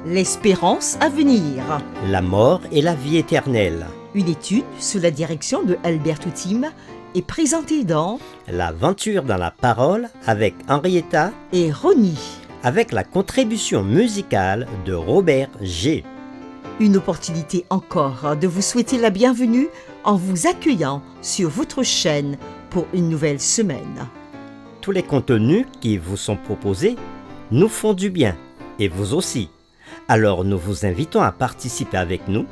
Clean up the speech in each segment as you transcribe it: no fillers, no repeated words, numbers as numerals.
L'espérance à venir. La mort et la vie éternelle. Une étude sous la direction de Alberto Tim est présentée dans L'aventure dans la parole avec Henrietta et Ronnie. avec la contribution musicale de Robert G. Une opportunité encore de vous souhaiter la bienvenue en vous accueillant sur votre chaîne pour une nouvelle semaine. Tous les contenus qui vous sont proposés nous font du bien, et vous aussi. Alors nous vous invitons à participer avec nous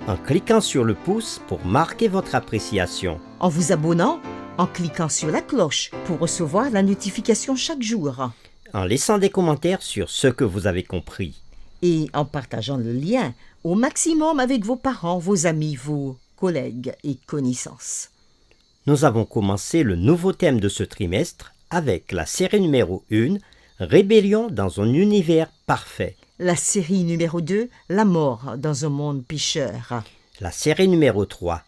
en cliquant sur le pouce pour marquer votre appréciation. En vous abonnant, en cliquant sur la cloche pour recevoir la notification chaque jour. En laissant des commentaires sur ce que vous avez compris. Et en partageant le lien au maximum avec vos parents, vos amis, vos collègues et connaissances. Nous avons commencé le nouveau thème de ce trimestre avec la série numéro 1, Rébellion dans un univers parfait. La série numéro 2, La mort dans un monde pécheur. La série numéro 3,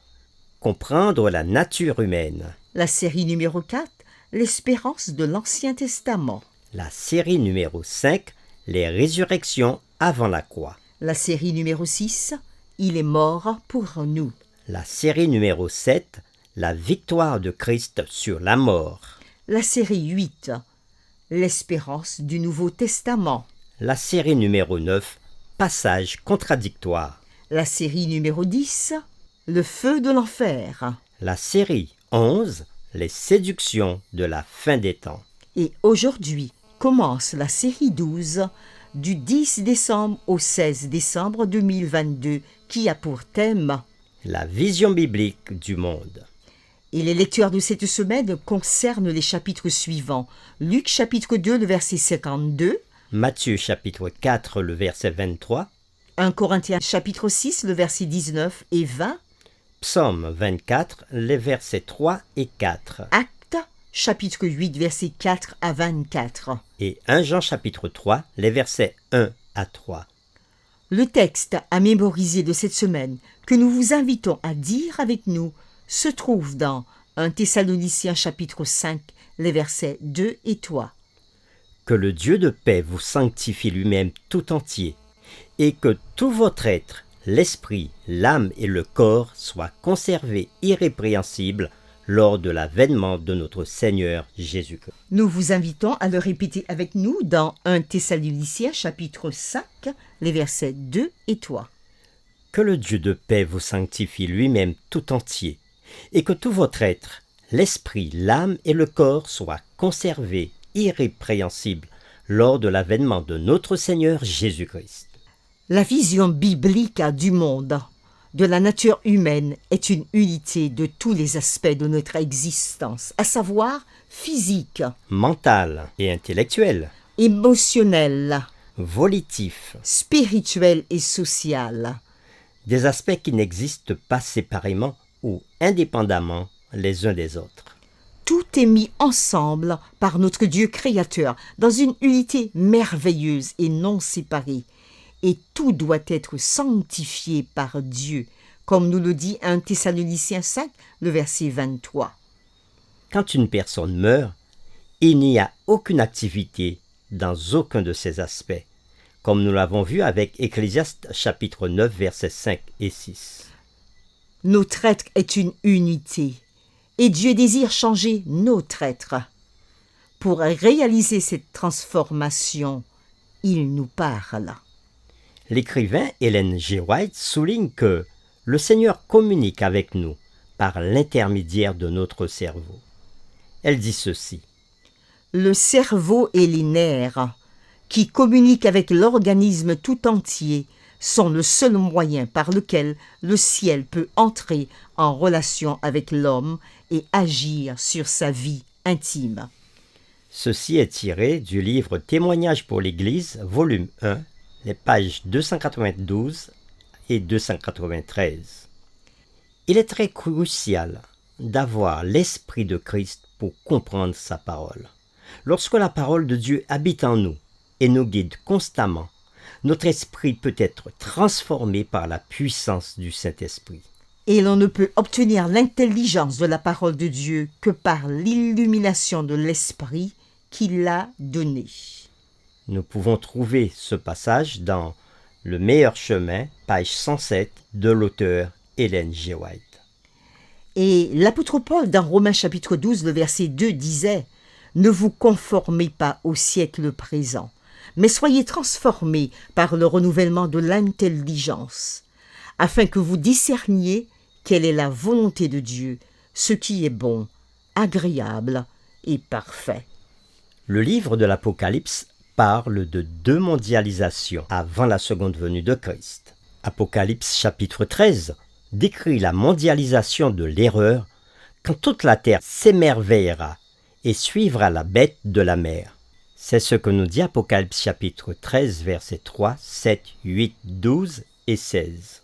Comprendre la nature humaine. La série numéro 4, L'espérance de l'Ancien Testament. La série numéro 5, Les résurrections avant la croix. La série numéro 6, Il est mort pour nous. La série numéro 7, La victoire de Christ sur la mort. La série 8, L'espérance du Nouveau Testament. La série numéro 9, Passage contradictoire. La série numéro 10, Le feu de l'enfer. La série 11, Les séductions de la fin des temps. Et aujourd'hui commence la série 12 du 10 décembre au 16 décembre 2022 qui a pour thème La vision biblique du monde. Et les lectures de cette semaine concernent les chapitres suivants. Luc chapitre 2, le verset 52. Matthieu chapitre 4, le verset 23. 1 Corinthiens chapitre 6, le verset 19 et 20. Psaume 24, les versets 3 et 4. Actes chapitre 8, verset 4 à 24. Et 1 Jean chapitre 3, les versets 1 à 3. Le texte à mémoriser de cette semaine que nous vous invitons à dire avec nous se trouve dans 1 Thessaloniciens chapitre 5, les versets 2 et 3. Que le Dieu de paix vous sanctifie lui-même tout entier, et que tout votre être, l'esprit, l'âme et le corps soient conservés irrépréhensibles lors de l'avènement de notre Seigneur Jésus-Christ. Nous vous invitons à le répéter avec nous dans 1 Thessaloniciens chapitre 5, les versets 2 et 3. Que le Dieu de paix vous sanctifie lui-même tout entier, et que tout votre être, l'esprit, l'âme et le corps soient conservés irrépréhensibles lors de l'avènement de notre Seigneur Jésus-Christ. La vision biblique du monde, de la nature humaine, est une unité de tous les aspects de notre existence, à savoir physique, Mental et intellectuel, émotionnelle, volitif, spirituelle et sociale. des aspects qui n'existent pas séparément ou indépendamment les uns des autres. Tout est mis ensemble par notre Dieu créateur dans une unité merveilleuse et non séparée. Et tout doit être sanctifié par Dieu, comme nous le dit 1 Thessaloniciens 5, le verset 23. Quand une personne meurt, il n'y a aucune activité dans aucun de ces aspects, comme nous l'avons vu avec Ecclésiaste chapitre 9, versets 5 et 6. Notre être est une unité, et Dieu désire changer notre être. Pour réaliser cette transformation, il nous parle. L'écrivain Ellen G. White souligne que le Seigneur communique avec nous par l'intermédiaire de notre cerveau. Elle dit ceci. Le cerveau et les nerfs, qui communiquent avec l'organisme tout entier, sont le seul moyen par lequel le ciel peut entrer en relation avec l'homme et agir sur sa vie intime. Ceci est tiré du livre Témoignages pour l'Église, volume 1, les pages 292 et 293. Il est très crucial d'avoir l'Esprit de Christ pour comprendre sa parole. Lorsque la parole de Dieu habite en nous et nous guide constamment, notre esprit peut être transformé par la puissance du Saint-Esprit. Et l'on ne peut obtenir l'intelligence de la parole de Dieu que par l'illumination de l'Esprit qu'il a donnée. Nous pouvons trouver ce passage dans Le meilleur chemin, page 107, de l'auteur Ellen G. White. Et l'apôtre Paul, dans Romains chapitre 12, le verset 2, disait « Ne vous conformez pas au siècle présent, mais soyez transformés par le renouvellement de l'intelligence, afin que vous discerniez quelle est la volonté de Dieu, ce qui est bon, agréable et parfait. » Le livre de l'Apocalypse parle de deux mondialisations avant la seconde venue de Christ. Apocalypse chapitre 13 décrit la mondialisation de l'erreur quand toute la terre s'émerveillera et suivra la bête de la mer. C'est ce que nous dit Apocalypse chapitre 13 versets 3, 7, 8, 12 et 16.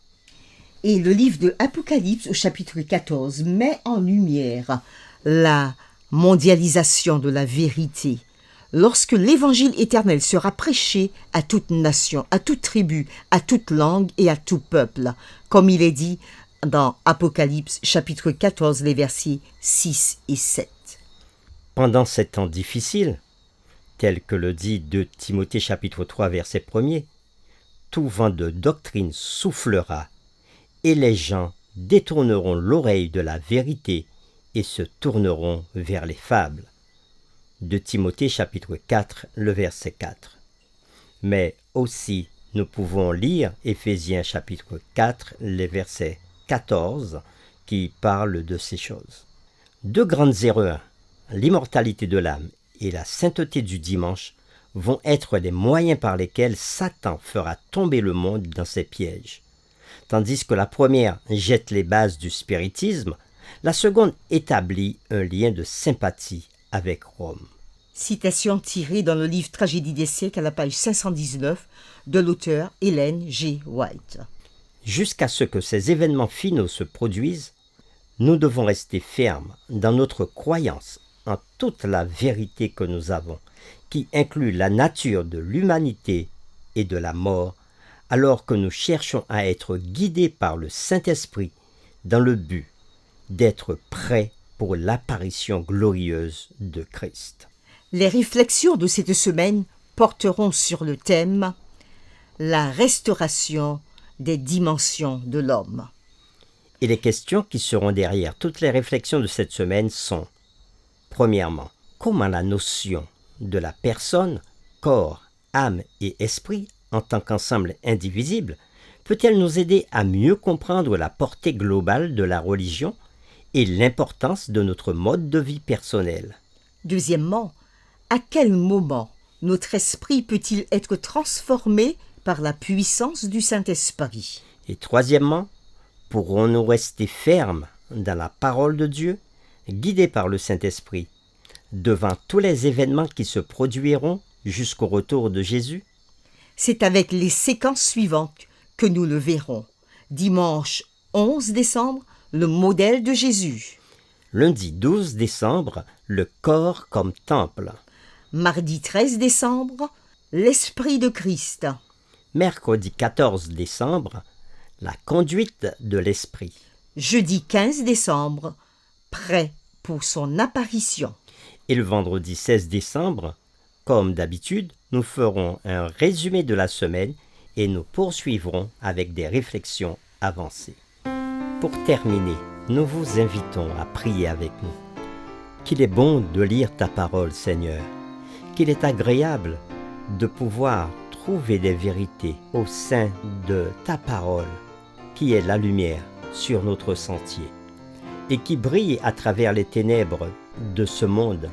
Et le livre de Apocalypse au chapitre 14 met en lumière la mondialisation de la vérité. Lorsque l'évangile éternel sera prêché à toute nation, à toute tribu, à toute langue et à tout peuple, comme il est dit dans Apocalypse chapitre 14, les versets 6 et 7. Pendant ces temps difficiles, tel que le dit 2 Timothée chapitre 3 verset 1er, tout vent de doctrine soufflera, et les gens détourneront l'oreille de la vérité et se tourneront vers les fables. De Timothée chapitre 4, le verset 4. Mais aussi, nous pouvons lire Éphésiens chapitre 4, les versets 14, qui parlent de ces choses. Deux grandes erreurs, l'immortalité de l'âme et la sainteté du dimanche, vont être les moyens par lesquels Satan fera tomber le monde dans ses pièges. Tandis que la première jette les bases du spiritisme, la seconde établit un lien de sympathie avec Rome. Citation tirée dans le livre Tragédie des siècles à la page 519 de l'auteur Ellen G. White. Jusqu'à ce que ces événements finaux se produisent, nous devons rester fermes dans notre croyance en toute la vérité que nous avons, qui inclut la nature de l'humanité et de la mort, alors que nous cherchons à être guidés par le Saint-Esprit dans le but d'être prêts pour l'apparition glorieuse de Christ. Les réflexions de cette semaine porteront sur le thème « La restauration des dimensions de l'homme ». Et les questions qui seront derrière toutes les réflexions de cette semaine sont: premièrement, comment la notion de la personne, corps, âme et esprit en tant qu'ensemble indivisible peut-elle nous aider à mieux comprendre la portée globale de la religion et l'importance de notre mode de vie personnel? Deuxièmement, à quel moment notre esprit peut-il être transformé par la puissance du Saint-Esprit? Et troisièmement, pourrons-nous rester fermes dans la parole de Dieu, guidés par le Saint-Esprit, devant tous les événements qui se produiront jusqu'au retour de Jésus? C'est avec les séquences suivantes que nous le verrons. Dimanche 11 décembre, le modèle de Jésus. Lundi 12 décembre, le corps comme temple. Mardi 13 décembre, l'Esprit de Christ. Mercredi 14 décembre, la conduite de l'Esprit. Jeudi 15 décembre, prêt pour son apparition. Et le vendredi 16 décembre, comme d'habitude, nous ferons un résumé de la semaine et nous poursuivrons avec des réflexions avancées. Pour terminer, nous vous invitons à prier avec nous. Qu'il est bon de lire ta parole, Seigneur. Qu'il est agréable de pouvoir trouver des vérités au sein de ta parole, qui est la lumière sur notre sentier et qui brille à travers les ténèbres de ce monde,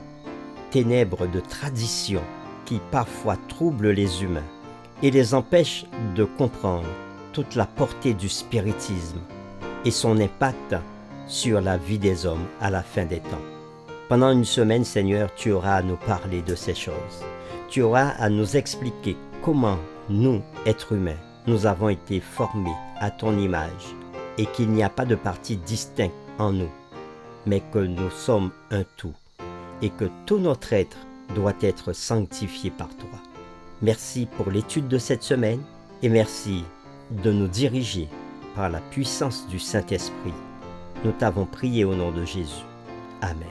ténèbres de tradition qui parfois troublent les humains et les empêchent de comprendre toute la portée du spiritisme et son impact sur la vie des hommes à la fin des temps. Pendant une semaine, Seigneur, tu auras à nous parler de ces choses. Tu auras à nous expliquer comment nous, êtres humains, nous avons été formés à ton image et qu'il n'y a pas de partie distincte en nous, mais que nous sommes un tout et que tout notre être doit être sanctifié par toi. Merci pour l'étude de cette semaine et merci de nous diriger par la puissance du Saint-Esprit. Nous t'avons prié au nom de Jésus. Amen.